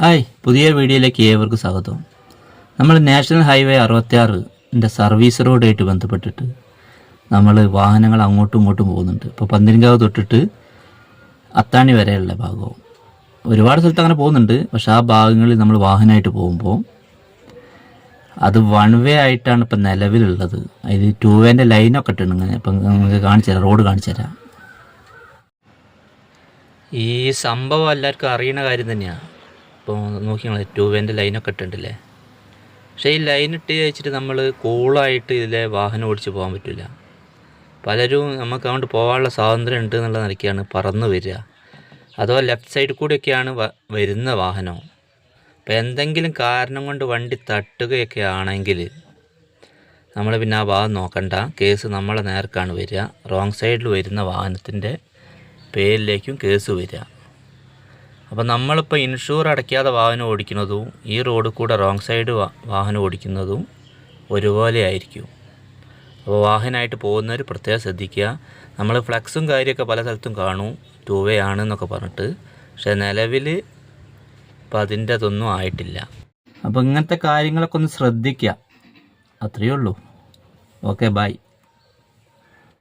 Hi, പുതിയ വീഡിയോയിലേക്ക് ഏവർക്കും സ്വാഗതം. നമ്മൾ നാഷണൽ ഹൈവേ 66 സർവീസ് റോഡായിട്ട് ബന്ധപ്പെട്ടിട്ട് നമ്മൾ വാഹനങ്ങൾ അങ്ങോട്ടും ഇങ്ങോട്ടും പോകുന്നുണ്ട്. ഇപ്പോൾ പന്തീരങ്കാവ് തൊട്ടിട്ട് അത്താണി വരെയുള്ള ഭാഗവും ഒരുപാട് സ്ഥലത്ത് അങ്ങനെ പോകുന്നുണ്ട്. പക്ഷേ ആ ഭാഗങ്ങളിൽ നമ്മൾ വാഹനമായിട്ട് പോകുമ്പോൾ അത് വൺ വേ ആയിട്ടാണ് ഇപ്പം നിലവിലുള്ളത്. അതിൽ 2 വേൻ്റെ ലൈനൊക്കെ ഇട്ടിട്ടുണ്ട്. ഇപ്പം നമുക്ക് കാണിച്ചു തരാം, റോഡ് കാണിച്ചു തരാം. ഈ സംഭവം എല്ലാവർക്കും അറിയുന്ന കാര്യം തന്നെയാണ്. ഇപ്പോൾ നോക്കി നിങ്ങൾ 2 വേൻ്റെ ലൈനൊക്കെ ഇട്ടിട്ടുണ്ടല്ലേ. പക്ഷേ ഈ ലൈൻ ഇട്ട് വെച്ചിട്ട് നമ്മൾ കൂളായിട്ട് ഇതിലെ വാഹനം ഓടിച്ച് പോകാൻ പറ്റില്ല. പലരും നമുക്ക് അങ്ങോട്ട് പോകാനുള്ള സ്വാതന്ത്ര്യം ഉണ്ട് എന്നുള്ള നിലയ്ക്കാണ് പറന്ന് വരിക. അഥവാ ലെഫ്റ്റ് സൈഡിൽ കൂടെയൊക്കെയാണ് വരുന്ന വാഹനം. അപ്പോൾ എന്തെങ്കിലും കാരണം കൊണ്ട് വണ്ടി തട്ടുകയൊക്കെ ആണെങ്കിൽ നമ്മൾ പിന്നെ ആ ഭാഗം നോക്കണ്ട, കേസ് നമ്മളെ നേർക്കാണ് വരിക. റോങ് സൈഡിൽ വരുന്ന വാഹനത്തിൻ്റെ പേരിലേക്കും കേസ് വരിക. അപ്പോൾ നമ്മളിപ്പോൾ ഇൻഷൂർ അടയ്ക്കാതെ വാഹനം ഓടിക്കുന്നതും ഈ റോഡിൽ കൂടെ റോങ് സൈഡ് വാഹനം ഓടിക്കുന്നതും ഒരുപോലെ ആയിരിക്കും. അപ്പോൾ വാഹനമായിട്ട് പോകുന്നവർ പ്രത്യേകം ശ്രദ്ധിക്കുക. നമ്മൾ ഫ്ലെക്സും കാര്യമൊക്കെ പല സ്ഥലത്തും കാണും 2 വേ ആണെന്നൊക്കെ പറഞ്ഞിട്ട്. പക്ഷേ നിലവിൽ ഇപ്പം അതിൻ്റെ അതൊന്നും ആയിട്ടില്ല. അപ്പോൾ ഇങ്ങനത്തെ കാര്യങ്ങളൊക്കെ ഒന്ന് ശ്രദ്ധിക്കുക, അത്രയേ ഉള്ളൂ. Okay, by.